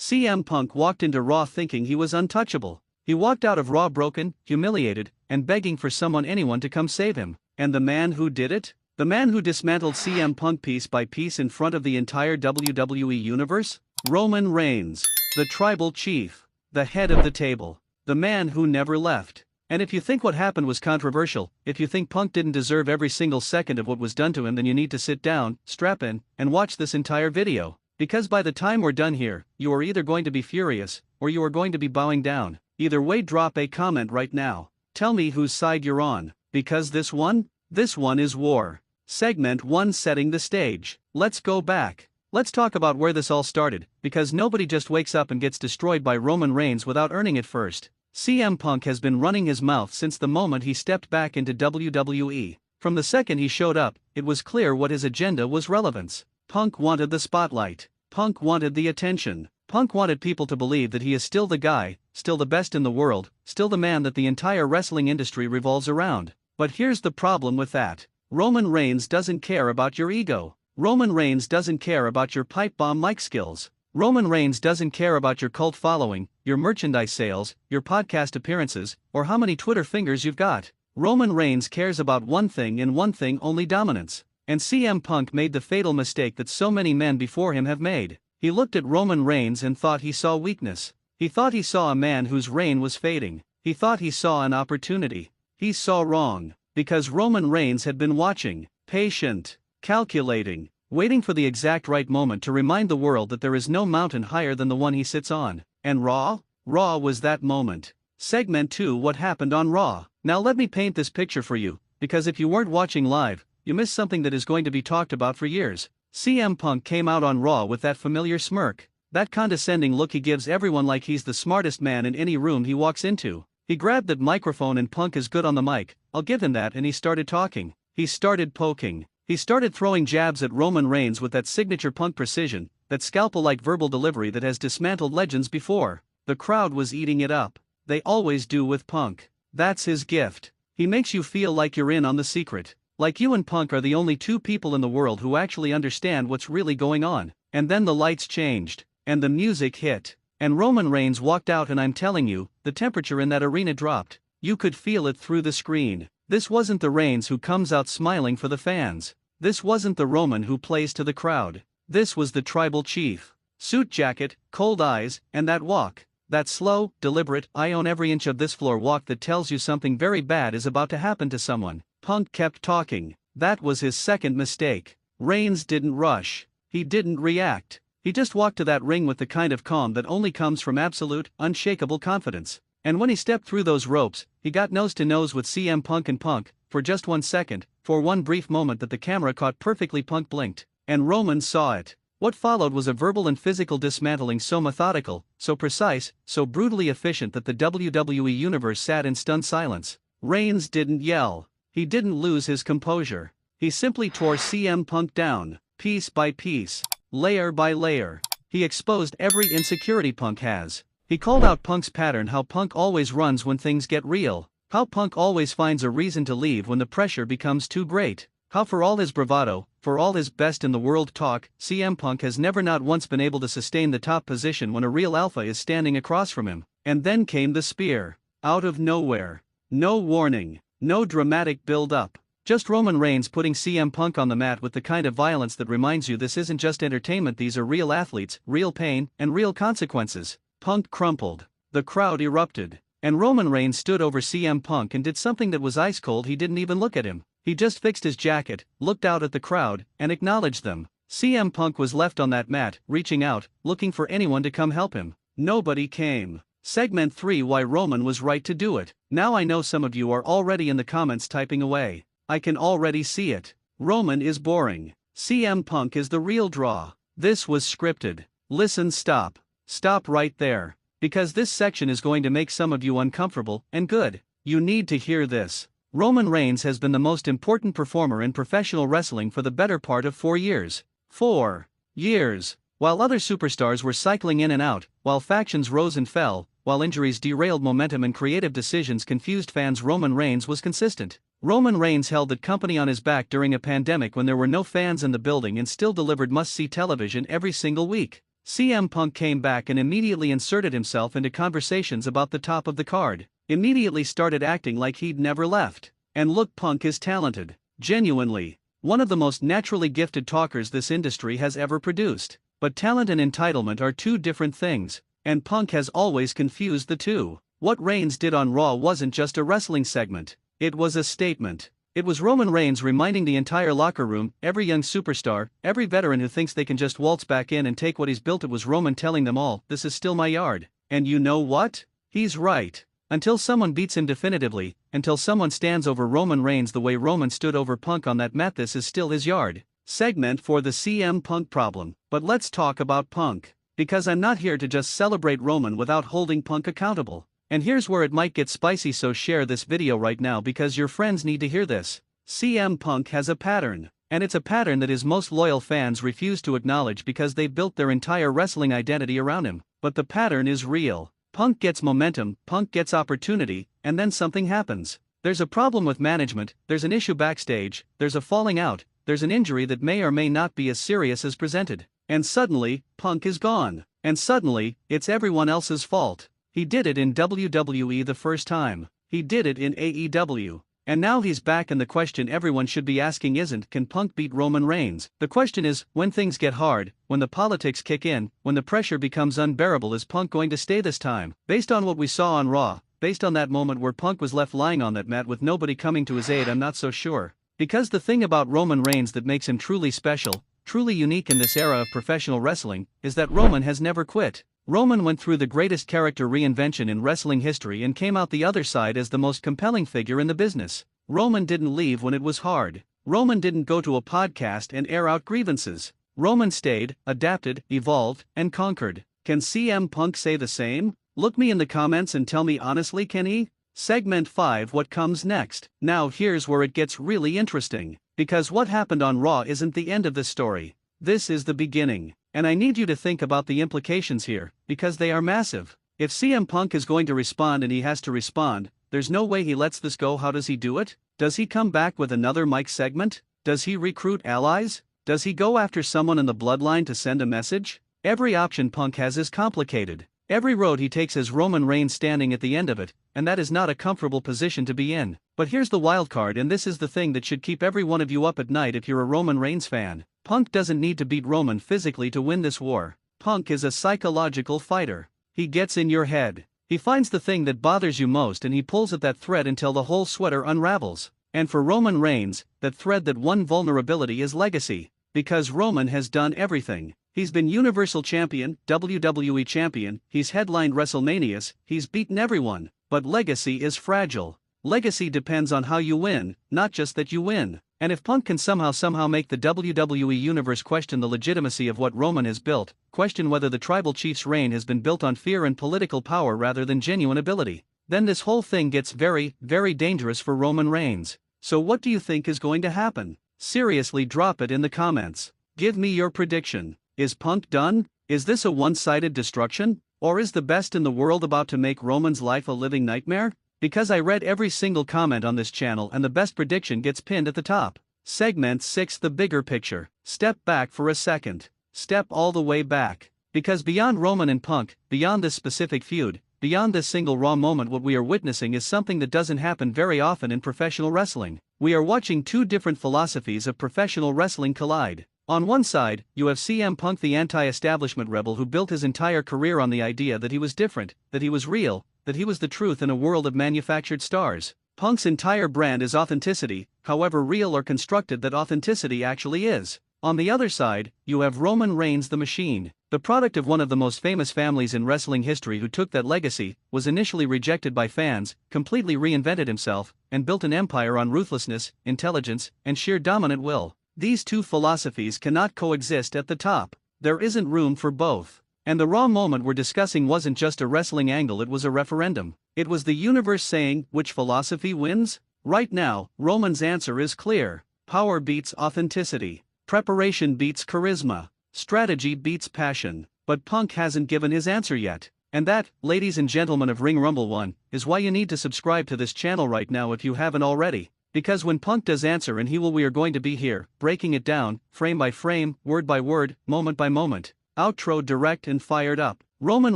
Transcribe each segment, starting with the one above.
CM Punk walked into Raw thinking he was untouchable. He walked out of Raw broken, humiliated, and begging for anyone to come save him. And the man who did it? The man who dismantled CM Punk piece by piece in front of the entire WWE universe? Roman Reigns, the tribal chief, the head of the table, the man who never left. And if you think what happened was controversial, if you think Punk didn't deserve every single second of what was done to him, then you need to sit down, strap in, and watch this entire video. Because by the time we're done here, you are either going to be furious, or you are going to be bowing down. Either way, drop a comment right now. Tell me whose side you're on, because this one is war. Segment 1, setting the stage. Let's go back. Let's talk about where this all started, because nobody just wakes up and gets destroyed by Roman Reigns without earning it first. CM Punk has been running his mouth since the moment he stepped back into WWE. From the second he showed up, it was clear what his agenda was: relevance. Punk wanted the spotlight. Punk wanted the attention. Punk wanted people to believe that he is still the guy, still the best in the world, still the man that the entire wrestling industry revolves around. But here's the problem with that. Roman Reigns doesn't care about your ego. Roman Reigns doesn't care about your pipe bomb mic skills. Roman Reigns doesn't care about your cult following, your merchandise sales, your podcast appearances, or how many Twitter fingers you've got. Roman Reigns cares about one thing and one thing only: dominance. And CM Punk made the fatal mistake that so many men before him have made. He looked at Roman Reigns and thought he saw weakness. He thought he saw a man whose reign was fading. He thought he saw an opportunity. He saw wrong, because Roman Reigns had been watching, patient, calculating, waiting for the exact right moment to remind the world that there is no mountain higher than the one he sits on. And Raw? Raw was that moment. Segment 2, what happened on Raw. Now let me paint this picture for you, because if you weren't watching live, you missed something that is going to be talked about for years. CM Punk came out on Raw with that familiar smirk, that condescending look he gives everyone like he's the smartest man in any room he walks into. He grabbed that microphone, and Punk is good on the mic, I'll give him that, and he started talking. He started poking. He started throwing jabs at Roman Reigns with that signature Punk precision, that scalpel-like verbal delivery that has dismantled legends before. The crowd was eating it up. They always do with Punk. That's his gift. He makes you feel like you're in on the secret. Like you and Punk are the only two people in the world who actually understand what's really going on. And then the lights changed, and the music hit, and Roman Reigns walked out, and I'm telling you, the temperature in that arena dropped. You could feel it through the screen. This wasn't the Reigns who comes out smiling for the fans. This wasn't the Roman who plays to the crowd. This was the tribal chief. Suit jacket, cold eyes, and that walk. That slow, deliberate, I own every inch of this floor walk that tells you something very bad is about to happen to someone. Punk kept talking. That was his second mistake. Reigns didn't rush. He didn't react. He just walked to that ring with the kind of calm that only comes from absolute, unshakable confidence. And when he stepped through those ropes, he got nose to nose with CM Punk, and Punk, for just 1 second, for one brief moment that the camera caught perfectly, Punk blinked. And Roman saw it. What followed was a verbal and physical dismantling so methodical, so precise, so brutally efficient that the WWE Universe sat in stunned silence. Reigns didn't yell. He didn't lose his composure. He simply tore CM Punk down, piece by piece, layer by layer. He exposed every insecurity Punk has. He called out Punk's pattern: how Punk always runs when things get real, how Punk always finds a reason to leave when the pressure becomes too great, how for all his bravado, for all his best in the world talk, CM Punk has never not once been able to sustain the top position when a real alpha is standing across from him. And then came the spear. Out of nowhere. No warning. No dramatic build-up. Just Roman Reigns putting CM Punk on the mat with the kind of violence that reminds you this isn't just entertainment, these are real athletes, real pain, and real consequences. Punk crumpled. The crowd erupted. And Roman Reigns stood over CM Punk and did something that was ice cold. He didn't even look at him. He just fixed his jacket, looked out at the crowd, and acknowledged them. CM Punk was left on that mat, reaching out, looking for anyone to come help him. Nobody came. Segment 3, why Roman was right to do it. Now I know some of you are already in the comments typing away. I can already see it. Roman is boring. CM Punk is the real draw. This was scripted. Listen, stop. Stop right there. Because this section is going to make some of you uncomfortable, and good. You need to hear this. Roman Reigns has been the most important performer in professional wrestling for the better part of 4 years. 4 years. While other superstars were cycling in and out, while factions rose and fell, while injuries derailed momentum and creative decisions confused fans, Roman Reigns was consistent. Roman Reigns held that company on his back during a pandemic when there were no fans in the building and still delivered must-see television every single week. CM Punk came back and immediately inserted himself into conversations about the top of the card. Immediately started acting like he'd never left. And look, Punk is talented. Genuinely. One of the most naturally gifted talkers this industry has ever produced. But talent and entitlement are two different things, and Punk has always confused the two. What Reigns did on Raw wasn't just a wrestling segment, it was a statement. It was Roman Reigns reminding the entire locker room, every young superstar, every veteran who thinks they can just waltz back in and take what he's built. It was Roman telling them all, this is still my yard. And you know what? He's right. Until someone beats him definitively, until someone stands over Roman Reigns the way Roman stood over Punk on that mat, this is still his yard. Segment for the CM Punk problem. But let's talk about Punk. Because I'm not here to just celebrate Roman without holding Punk accountable. And here's where it might get spicy, so share this video right now because your friends need to hear this. CM Punk has a pattern. And it's a pattern that his most loyal fans refuse to acknowledge because they built their entire wrestling identity around him. But the pattern is real. Punk gets momentum, Punk gets opportunity, and then something happens. There's a problem with management, there's an issue backstage, there's a falling out, there's an injury that may or may not be as serious as presented. And suddenly, Punk is gone. And suddenly, it's everyone else's fault. He did it in WWE the first time. He did it in AEW. And now he's back, and the question everyone should be asking isn't, can Punk beat Roman Reigns? The question is, when things get hard, when the politics kick in, when the pressure becomes unbearable, is Punk going to stay this time? Based on what we saw on Raw, based on that moment where Punk was left lying on that mat with nobody coming to his aid, I'm not so sure. Because the thing about Roman Reigns that makes him truly special, truly unique in this era of professional wrestling, is that Roman has never quit. Roman went through the greatest character reinvention in wrestling history and came out the other side as the most compelling figure in the business. Roman didn't leave when it was hard. Roman didn't go to a podcast and air out grievances. Roman stayed, adapted, evolved, and conquered. Can CM Punk say the same? Look me in the comments and tell me honestly, can he? Segment 5, what comes next? Now here's where it gets really interesting. Because what happened on Raw isn't the end of the story. This is the beginning. And I need you to think about the implications here, because they are massive. If CM Punk is going to respond, and he has to respond, there's no way he lets this go. How does he do it? Does he come back with another mic segment? Does he recruit allies? Does he go after someone in the bloodline to send a message? Every option Punk has is complicated. Every road he takes has Roman Reigns standing at the end of it, and that is not a comfortable position to be in. But here's the wild card, and this is the thing that should keep every one of you up at night if you're a Roman Reigns fan. Punk doesn't need to beat Roman physically to win this war. Punk is a psychological fighter. He gets in your head. He finds the thing that bothers you most and he pulls at that thread until the whole sweater unravels. And for Roman Reigns, that thread, that one vulnerability, is legacy. Because Roman has done everything. He's been Universal Champion, WWE Champion, he's headlined WrestleManias, he's beaten everyone. But legacy is fragile. Legacy depends on how you win, not just that you win. And if Punk can somehow make the WWE Universe question the legitimacy of what Roman has built, question whether the Tribal Chief's reign has been built on fear and political power rather than genuine ability, then this whole thing gets very, very dangerous for Roman Reigns. So what do you think is going to happen? Seriously, drop it in the comments. Give me your prediction. Is Punk done? Is this a one-sided destruction? Or is the best in the world about to make Roman's life a living nightmare? Because I read every single comment on this channel and the best prediction gets pinned at the top. Segment 6, the bigger picture. Step back for a second. Step all the way back. Because beyond Roman and Punk, beyond this specific feud, beyond this single Raw moment, what we are witnessing is something that doesn't happen very often in professional wrestling. We are watching two different philosophies of professional wrestling collide. On one side, you have CM Punk, the anti-establishment rebel who built his entire career on the idea that he was different, that he was real, that he was the truth in a world of manufactured stars. Punk's entire brand is authenticity, however real or constructed that authenticity actually is. On the other side, you have Roman Reigns, the machine, the product of one of the most famous families in wrestling history, who took that legacy, was initially rejected by fans, completely reinvented himself, and built an empire on ruthlessness, intelligence, and sheer dominant will. These two philosophies cannot coexist at the top. There isn't room for both. And the Raw moment we're discussing wasn't just a wrestling angle, it was a referendum. It was the universe saying, which philosophy wins? Right now, Roman's answer is clear. Power beats authenticity. Preparation beats charisma. Strategy beats passion. But Punk hasn't given his answer yet. And that, ladies and gentlemen of Ring Rumble 1, is why you need to subscribe to this channel right now if you haven't already. Because when Punk does answer, and he will, we are going to be here, breaking it down, frame by frame, word by word, moment by moment. outro direct and fired up. Roman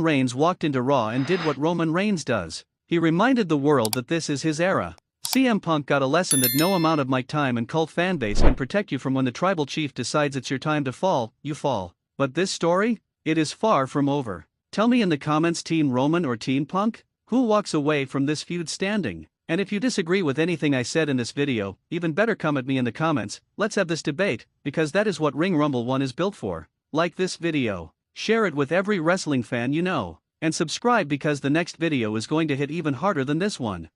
Reigns walked into Raw and did what Roman Reigns does. He reminded the world that this is his era. CM Punk got a lesson that no amount of mic time and cult fanbase can protect you from. When the tribal chief decides it's your time to fall, you fall. But this story? It is far from over. Tell me in the comments, Team Roman or Team Punk? Who walks away from this feud standing? And if you disagree with anything I said in this video, even better, come at me in the comments. Let's have this debate, because that is what Ring Rumble 1 is built for. Like this video, share it with every wrestling fan you know, and subscribe because the next video is going to hit even harder than this one.